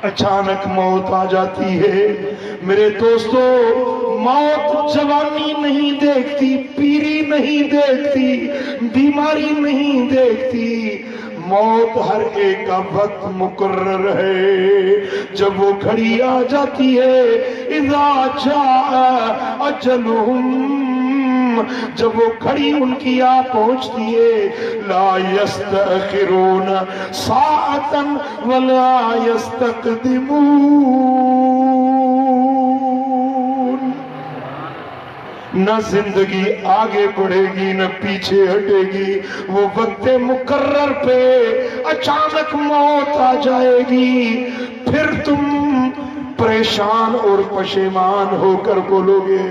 اچانک موت آ جاتی ہے۔ میرے دوستو، موت جوانی نہیں دیکھتی، پیری نہیں دیکھتی، بیماری نہیں دیکھتی، موت ہر ایک کا وقت مقرر ہے۔ جب وہ گھڑی آ جاتی ہے، اذا جاء اجلہم، جب وہ گھڑی ان کی آ پہنچتی ہے، لا یستأخرون ساعتا ولا یستقدمون، نہ زندگی آگے بڑھے گی نہ پیچھے ہٹے گی۔ وہ وقت مقرر پہ اچانک موت آ جائے گی، پھر تم پریشان اور پشیمان ہو کر بولو گے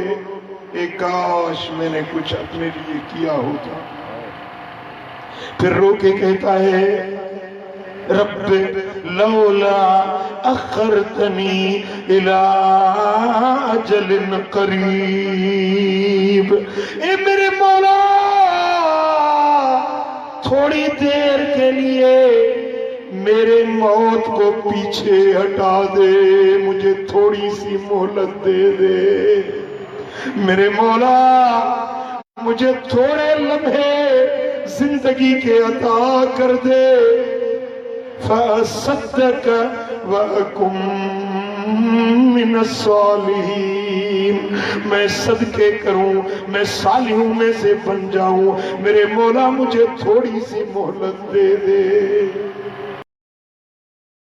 اے کاش میں نے کچھ اپنے لیے کیا ہوتا۔ پھر رو کے کہتا ہے رب لولا اخرتنی الى اجل قریب، اے میرے مولا تھوڑی دیر کے لیے میرے موت کو پیچھے ہٹا دے، مجھے تھوڑی سی مہلت دے دے میرے مولا، مجھے تھوڑے لمحے زندگی کے عطا کر دے، فَأَصَدَّقَ وَأَكُن مِّنَ الصَّالِحِينَ، میں صدقے کروں، میں صالحوں میں سے بن جاؤں، میرے مولا مجھے تھوڑی سی مہلت دے دے۔